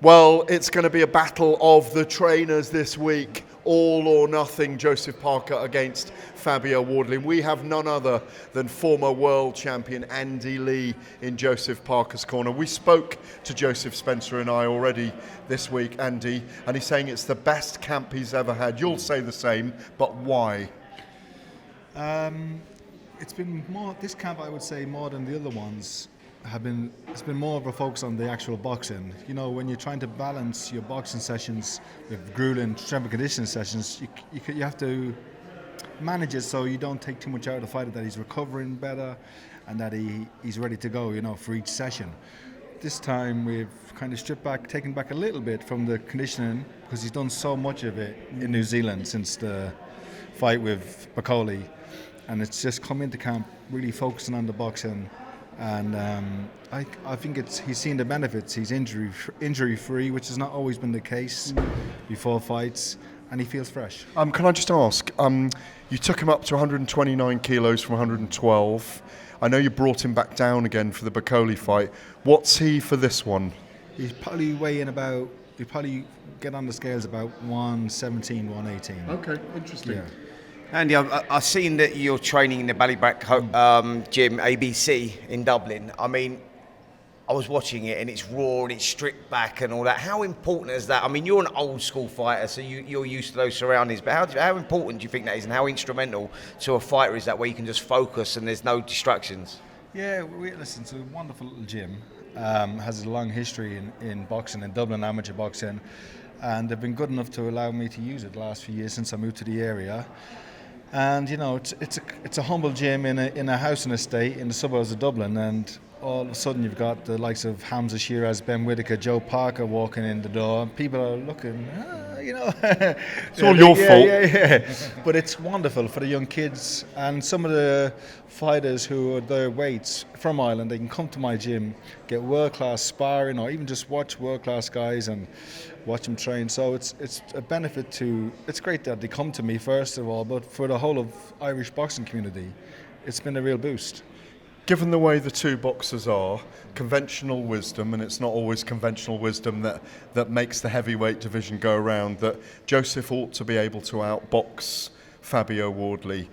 Well, it's going to be a battle of the trainers this week. All or nothing, Joseph Parker against Fabio Wardley. We have none other than former world champion Andy Lee in Joseph Parker's corner. We spoke to Joseph Spencer and I already this week, Andy, and he's saying it's the best camp he's ever had. You'll say the same, but why? It's been more, this camp I would say more than the other ones it's been more of a focus on the actual boxing. You know, when you're trying to balance your boxing sessions with grueling strength and conditioning sessions, you have to manage it so you don't take too much out of the fighter, that he's recovering better and that he's ready to go, you know, for each session. This time we've kind of taken back a little bit from the conditioning, because he's done so much of it in New Zealand since the fight with Bacoli, and it's just come into camp really focusing on the boxing. And I think he's seen the benefits. He's injury free, which has not always been the case before fights, and he feels fresh. Can I just ask, you took him up to 129 kilos from 112. I know you brought him back down again for the Bacoli fight. What's he for this one? He's probably he'll probably get on the scales about 117, 118. Okay, interesting. Yeah. Andy, I've seen that you're training in the Ballybrack gym, ABC, in Dublin. I mean, I was watching it and it's raw and it's stripped back and all that. How important is that? I mean, you're an old school fighter, so you're used to those surroundings, but how important do you think that is, and how instrumental to a fighter is that, where you can just focus and there's no distractions? Yeah, listen, it's a wonderful little gym. Has a long history in boxing, in Dublin amateur boxing, and they've been good enough to allow me to use it the last few years since I moved to the area. And you know, it's a humble gym in a housing estate in the suburbs of Dublin, and all of a sudden you've got the likes of Hamza Shiraz, Ben Whittaker, Joe Parker walking in the door. People are looking, you know. It's all your fault. Yeah. But it's wonderful for the young kids, and some of the fighters who are their weights from Ireland, they can come to my gym, get world-class sparring, or even just watch world-class guys and watch them train. So it's a benefit to. It's great that they come to me first of all, but for the whole of Irish boxing community, it's been a real boost. Given the way the two boxers are, conventional wisdom, and it's not always conventional wisdom that makes the heavyweight division go around, that Joseph ought to be able to outbox Fabio Wardley.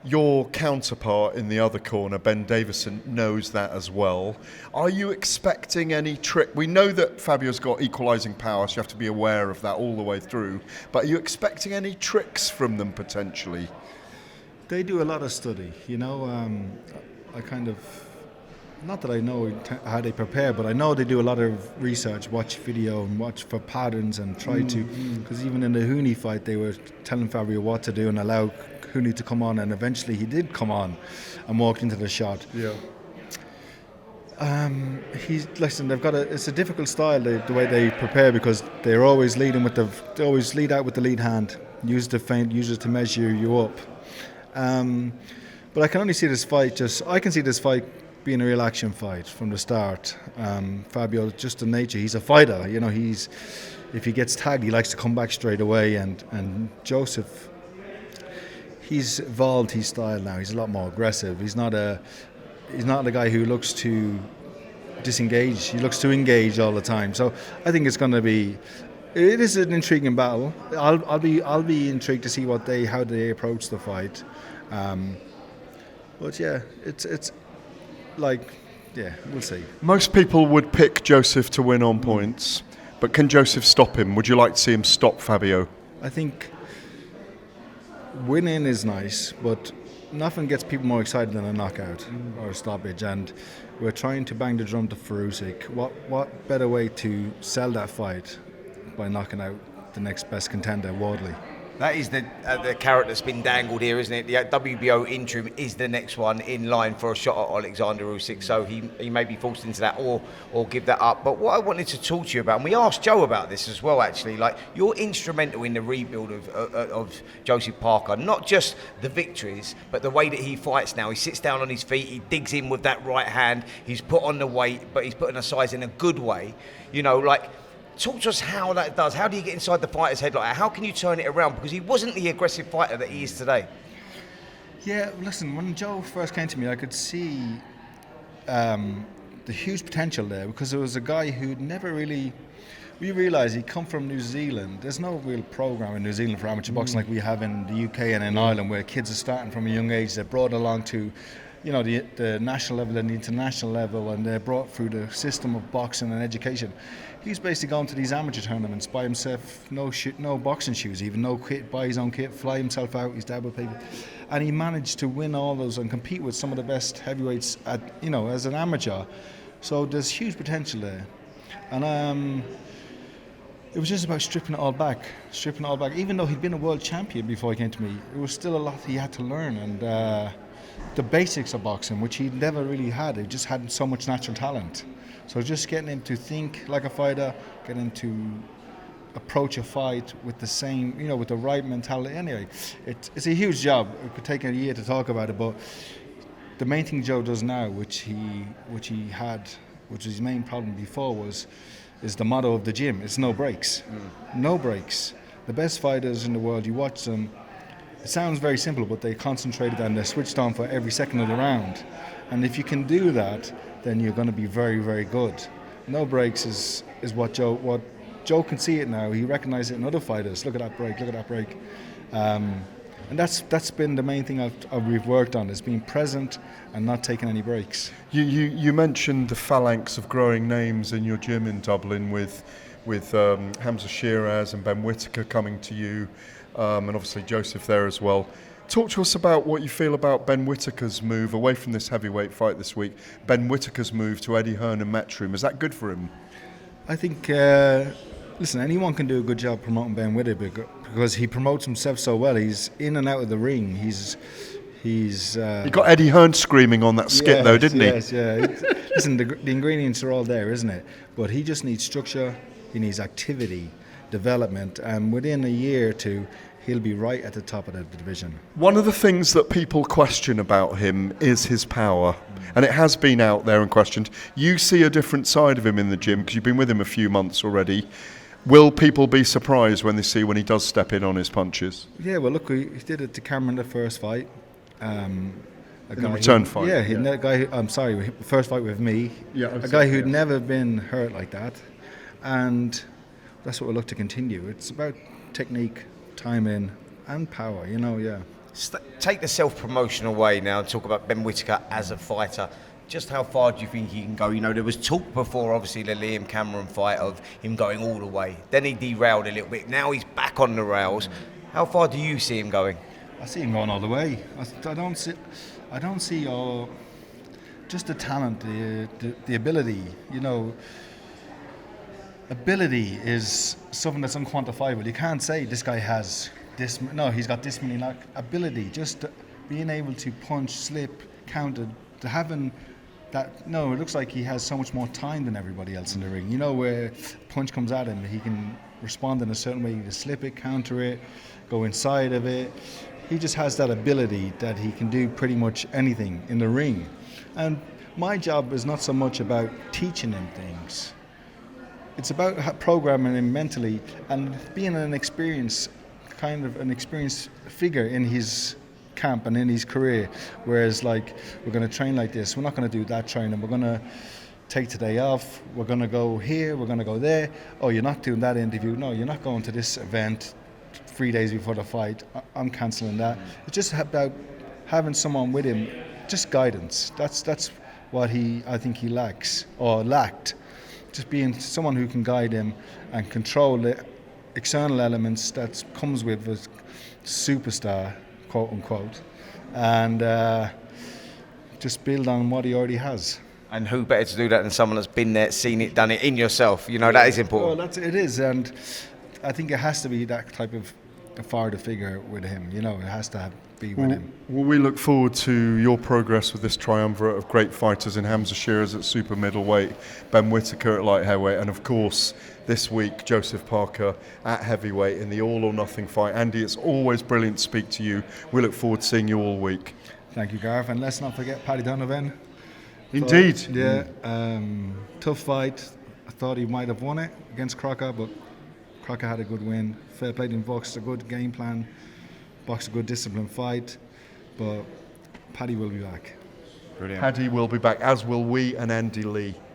Your counterpart in the other corner, Ben Davison, knows that as well. Are you expecting any trick? We know that Fabio's got equalising power, so you have to be aware of that all the way through. But are you expecting any tricks from them potentially? They do a lot of study, you know. I kind of, not that I know how they prepare, but I know they do a lot of research, watch video and watch for patterns and try to, because even in the Hooney fight they were telling Fabio what to do and allow Hooney to come on, and eventually he did come on and walked into the shot. Yeah. They've got it's a difficult style, the way they prepare, because they're always they always lead out with the lead hand, use the feint, use it to measure you up. But I can only see this fight being a real action fight from the start. Fabio, just the nature, he's a fighter. You know, if he gets tagged, he likes to come back straight away. And Joseph, he's evolved his style now. He's a lot more aggressive. He's not a guy who looks to disengage. He looks to engage all the time. So I think it's going to be. It is an intriguing battle. I'll be intrigued to see how they approach the fight. But yeah, it's like, yeah, we'll see. Most people would pick Joseph to win on points, but can Joseph stop him? Would you like to see him stop Fabio? I think winning is nice, but nothing gets people more excited than a knockout or a stoppage, and we're trying to bang the drum to Usyk. What better way to sell that fight by knocking out the next best contender, Wardley? That is the carrot that's been dangled here, isn't it? The WBO interim is the next one in line for a shot at Alexander Usyk, so he may be forced into that or give that up. But what I wanted to talk to you about, and we asked Joe about this as well, actually, like, you're instrumental in the rebuild of Joseph Parker, not just the victories, but the way that he fights now. He sits down on his feet, he digs in with that right hand, he's put on the weight, but he's putting the size in a good way. You know, like, talk to us how that does. How do you get inside the fighter's head like that? How can you turn it around? Because he wasn't the aggressive fighter that he is today. Yeah, listen, when Joe first came to me, I could see the huge potential there, because there was a guy who'd never really... we realised he'd come from New Zealand. There's no real program in New Zealand for amateur boxing like we have in the UK and in Ireland, where kids are starting from a young age. They're brought along to, the national level and the international level, and they're brought through the system of boxing and education. He's basically gone to these amateur tournaments by himself, no boxing shoes, even no kit, buy his own kit, fly himself out. His dad would pay, and he managed to win all those and compete with some of the best heavyweights as an amateur. So there's huge potential there, and it was just about stripping it all back. Even though he'd been a world champion before he came to me, it was still a lot he had to learn, and the basics of boxing, which he never really had. He just had so much natural talent. So just getting him to think like a fighter, getting him to approach a fight with the same, with the right mentality. Anyway, it's a huge job. It could take a year to talk about it, but the main thing Joe does now, which was his main problem before, is the motto of the gym. It's no breaks. No breaks. The best fighters in the world, you watch them, it sounds very simple, but they concentrated and they're switched on for every second of the round. And if you can do that, then you're going to be very, very good. No breaks is what Joe can see it now. He recognises it in other fighters. Look at that break. And that's been the main thing we've worked on, is being present and not taking any breaks. You mentioned the phalanx of growing names in your gym in Dublin with Hamza Shiraz and Ben Whittaker coming to you, and obviously Joseph there as well. Talk to us about what you feel about Ben Whittaker's move away from this heavyweight fight this week. Ben Whittaker's move to Eddie Hearn and Matchroom, is that good for him? I think, listen, anyone can do a good job promoting Ben Whittaker because he promotes himself so well. He's in and out of the ring. He got Eddie Hearn screaming on that skit though, didn't he? Yes, yeah. Listen, the ingredients are all there, isn't it? But he just needs structure, he needs activity, development, and within a year or two, he'll be right at the top of the division. One of the things that people question about him is his power, and it has been out there and questioned. You see a different side of him in the gym because you've been with him a few months already. Will people be surprised when he does step in on his punches? Yeah, well, look, he did it to Cameron the first fight. The return fight. First fight with me. Yeah, a guy who'd never been hurt like that, and that's what we look to continue. It's about technique, timing, and power. Take the self-promotion away now and talk about Ben Whittaker as a fighter. Just how far do you think he can go? There was talk before, obviously, the Liam Cameron fight of him going all the way. Then he derailed a little bit. Now he's back on the rails. How far do you see him going? I see him going all the way. I don't see just the talent, the ability. Ability is something that's unquantifiable. You can't say this guy has this. No, he's got this many. Ability, just being able to punch, slip, counter, to having that. No, it looks like he has so much more time than everybody else in the ring. Where punch comes at him, he can respond in a certain way to slip it, counter it, go inside of it. He just has that ability that he can do pretty much anything in the ring. And my job is not so much about teaching him things. It's about programming him mentally and being an experienced figure in his camp and in his career. Whereas, we're going to train like this, we're not going to do that training, we're going to take today off, we're going to go here, we're going to go there. Oh, you're not doing that interview. No, you're not going to this event 3 days before the fight. I'm cancelling that. It's just about having someone with him, just guidance. That's what I think he lacks or lacked. Just being someone who can guide him and control the external elements that comes with a superstar, quote unquote, and just build on what he already has. And who better to do that than someone that's been there, seen it, done it in yourself? That is important. Well, it is, and I think it has to be that type of authority figure with him. It has to be with him. Well, we look forward to your progress with this triumvirate of great fighters in Hamza Shiraz at super middleweight, Ben Whittaker at light heavyweight, and of course this week Joseph Parker at heavyweight in the all or nothing fight. Andy, it's always brilliant to speak to you. We look forward to seeing you all week. Thank you, Gareth, and let's not forget Paddy Donovan. Indeed. Tough fight. I thought he might have won it against Crocker, but Crocker had a good win. Fair play to him, boxed a good game plan, boxed a good disciplined fight, but Paddy will be back. Brilliant. Paddy will be back, as will we and Andy Lee.